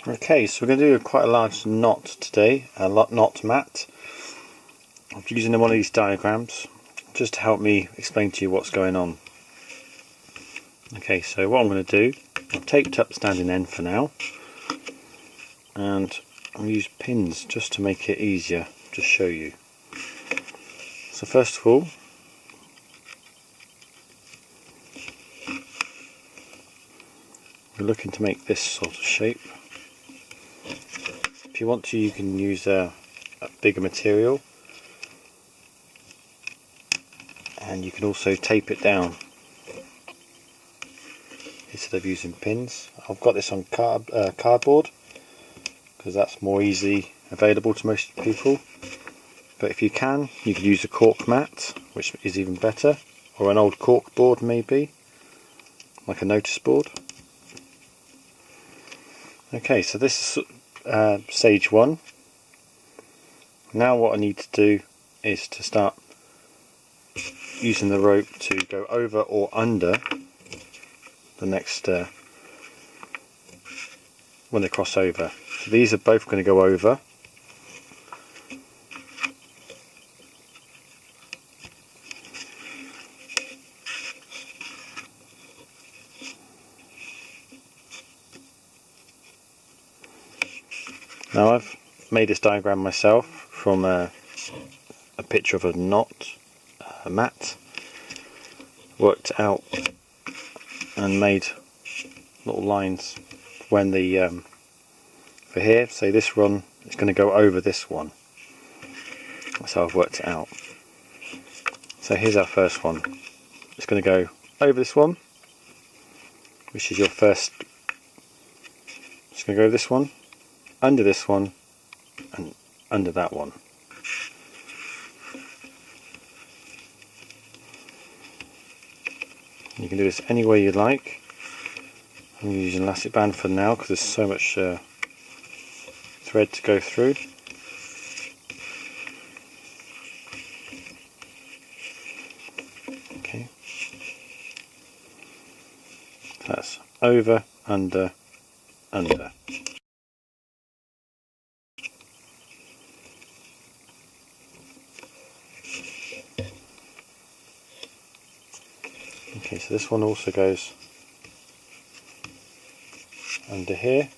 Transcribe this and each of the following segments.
Okay, so we're going to do quite a large knot today, a knot mat. I'm using one of these diagrams just to help me explain to you what's going on. Okay, so what I'm going to do, I've taped up the standing end for now, and I'll use pins just to make it easier to show you. So first of all, we're looking to make this sort of shape. If you want to, you can use a bigger material, and you can also tape it down instead of using pins. I've got this on cardboard because that's more easily available to most people, but if you can, you could use a cork mat, which is even better, or an old cork board maybe, like a notice board. Okay, so this is stage one. Now what I need to do is to start using the rope to go over or under the next when they cross over. So these are both going to go over. Now I've made this diagram myself from a picture of a knot, a mat, worked out and made little lines when the for here, say this one is going to go over this one. That's how I've worked it out. So here's our first one. It's going to go over this one, which is your first. It's going to go over this one, under this one, and under that one. You can do this any way you like. I'm using elastic band for now because there's so much thread to go through. Okay, that's over, under, under. Okay, so this one also goes under here,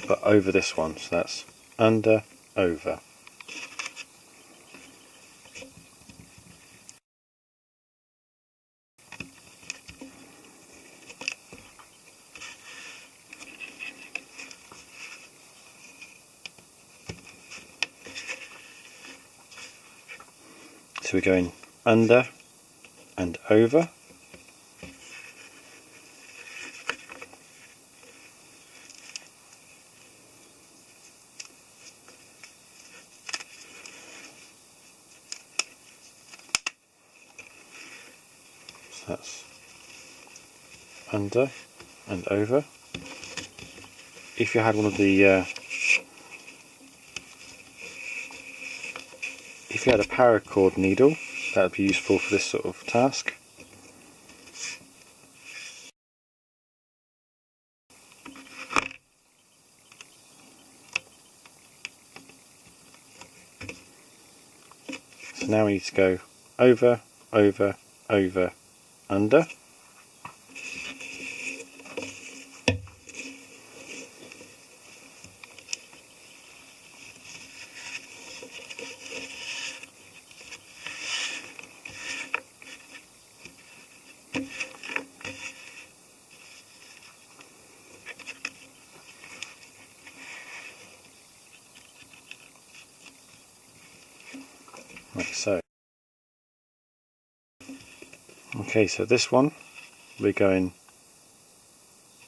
but over this one, so that's under, over. So we're going under and over. So that's under and over. If you had one of the if you had a paracord needle, that would be useful for this sort of task. So now we need to go over, over, over, under. Like so. Okay, so this one we're going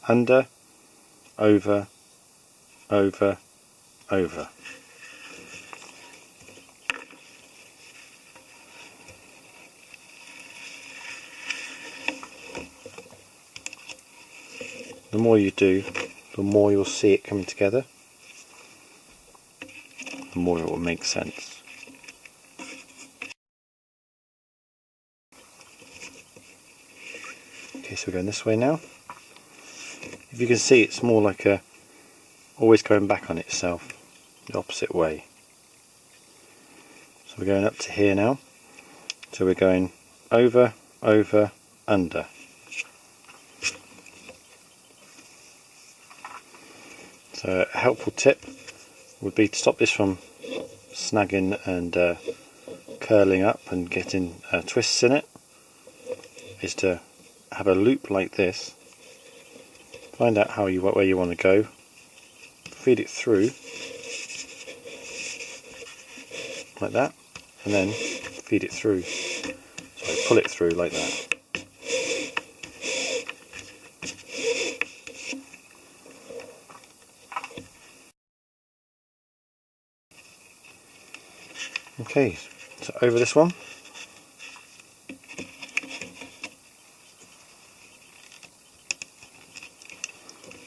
under, over, over, over. The more you do, the more you'll see it coming together, the more it will make sense. Okay, so we're going this way now. If you can see, it's more like a always going back on itself, the opposite way. So we're going up to here now. So we're going over, over, under. So a helpful tip would be to stop this from snagging and curling up and getting twists in it, is to have a loop like this. Find out where you want to go, feed it through like that, and then feed it through. So pull it through like that. Okay, so over this one.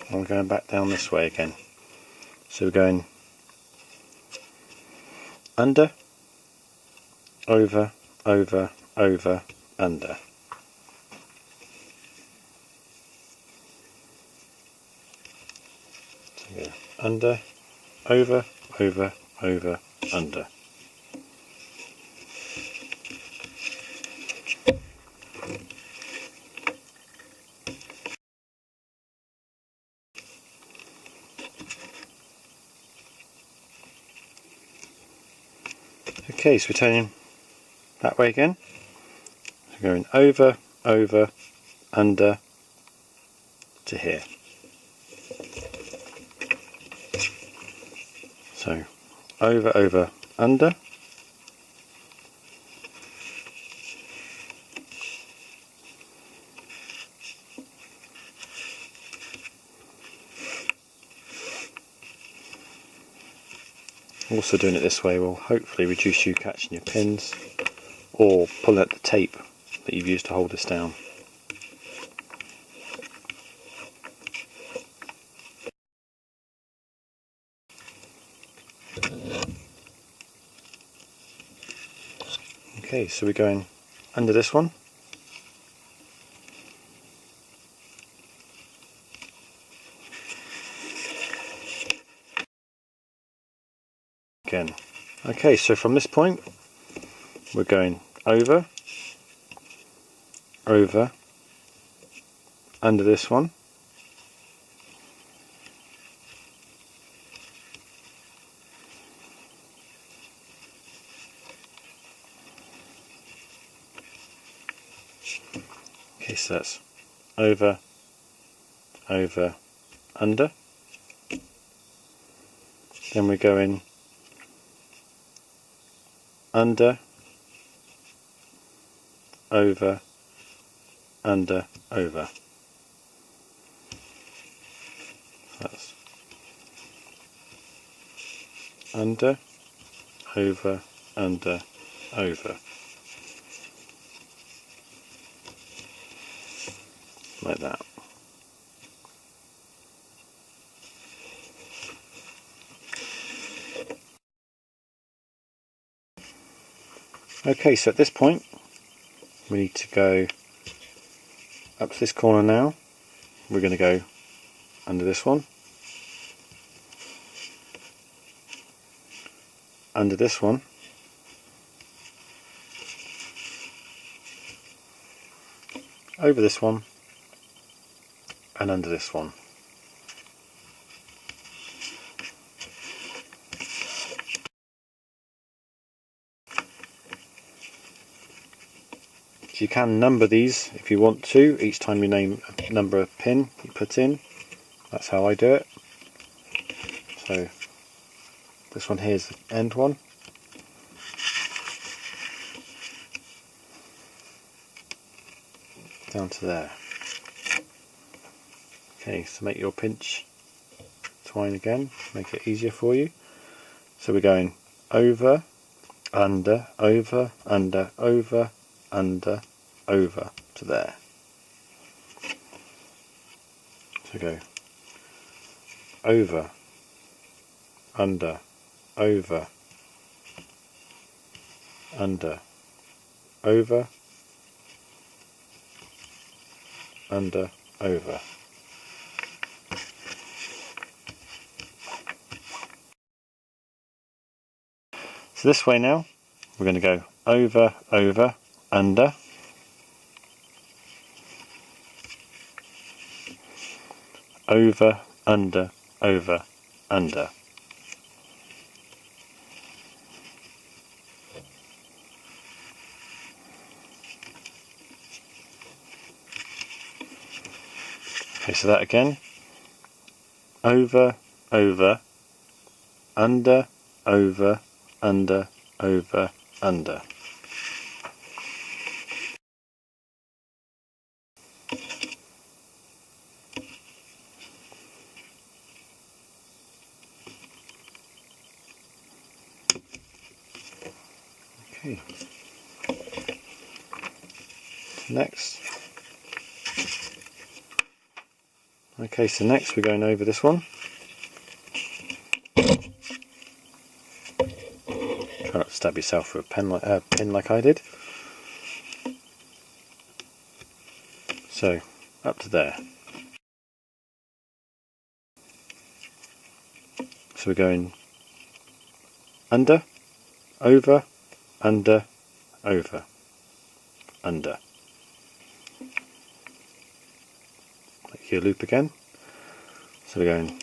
And we're going back down this way again. So we're going under, over, over, over, under. So we go under, over, over, over, under. Okay, so we're turning that way again. So going over, over, under to here. So over, over, under. Also doing it this way will hopefully reduce you catching your pins or pulling out the tape that you've used to hold this down. Okay, so we're going under this one. Again. Okay, so from this point we're going over, over, under this one, okay, so that's over, over, under. Then we're going under, over, under, over. That's under, over, under, over. Like that. Okay, so at this point we need to go up to this corner now. We're going to go under this one, under this one, over this one, and under this one. So you can number these if you want to, each time you name a number of pin you put in. That's how I do it. So this one here is the end one. Down to there. Okay, so make your pinch twine again, make it easier for you. So we're going over, under, over, under, over, under, over to there. So go over, under, over, under, over, under, over. So this way now, we're going to go over, over, under, over, under, over, under. Okay, so that again, over, over, under, over, under, over, under. Okay. Next. Okay, so next we're going over this one. Try not to stab yourself with a pin like I did. So, up to there. So we're going under, over, under, over, under. Make your loop again. So we're going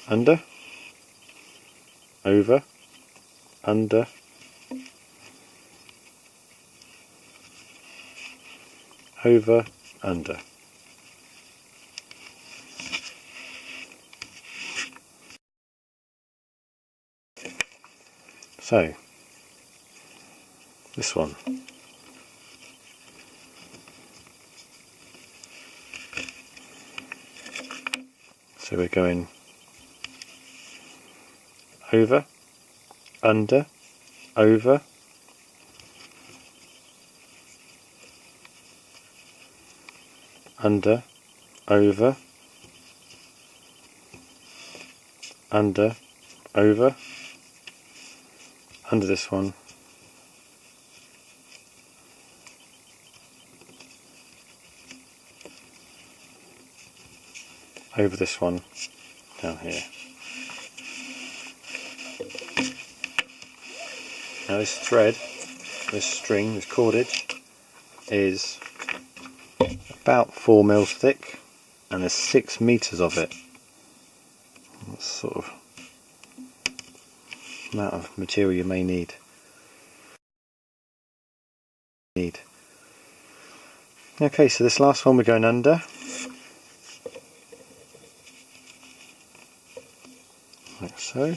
under, over, under, over, under. So, this one. So we're going over, under, over, under, over, under, over, under this one, over this one, down here. Now this thread, this string, this cordage is about 4 mils thick, and there's 6 meters of it. That's sort of amount of material you may need. Okay, so this last one we're going under. Like so.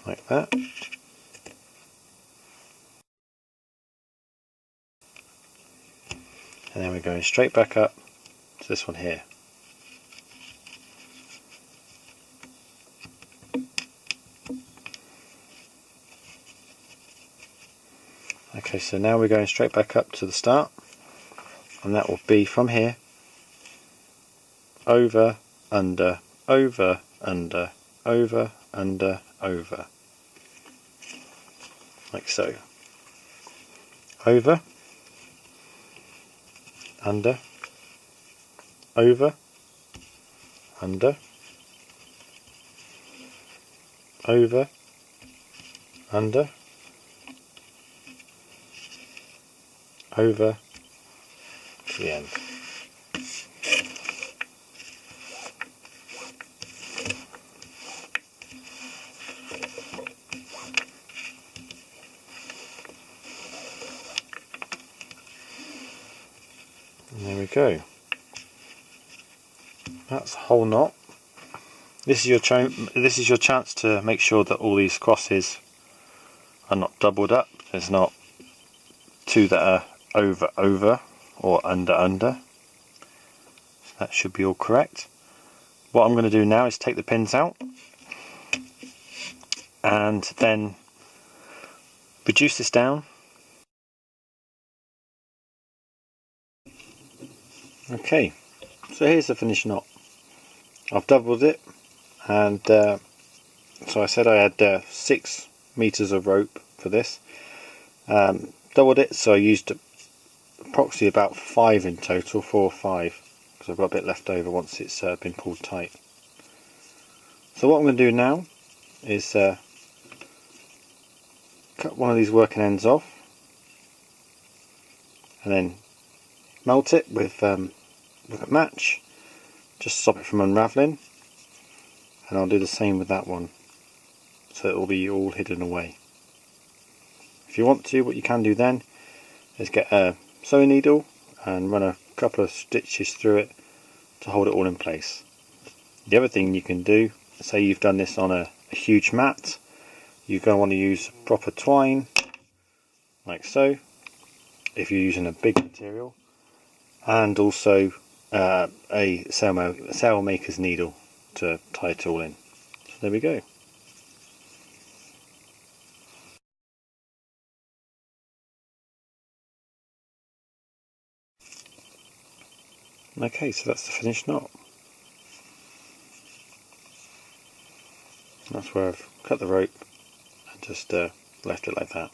Like that. And then we're going straight back up to this one here. Okay, so now we're going straight back up to the start, and that will be from here, over, under, over, under, over, under, over, like so. Over, under, over, under, over, under, over to the end. And there we go. That's the whole knot. This is your chance to make sure that all these crosses are not doubled up. There's not two that are over over or under under. So that should be all correct. What I'm going to do now is take the pins out and then reduce this down. Okay, so here's the finished knot. I've doubled it, and so I said I had 6 meters of rope for this. Doubled it, so I used approximately about 5 in total, 4 or 5, because I've got a bit left over once it's been pulled tight. So what I'm going to do now is cut one of these working ends off and then melt it with a match, just stop it from unravelling, and I'll do the same with that one, so it will be all hidden away. If you want to, what you can do then is get a sewing needle and run a couple of stitches through it to hold it all in place. The other thing you can do, say you've done this on a huge mat, you're going to want to use proper twine, like so, if you're using a big material, and also a sailmaker's needle to tie it all in. So there we go. Okay, so that's the finished knot. That's where I've cut the rope and just left it like that.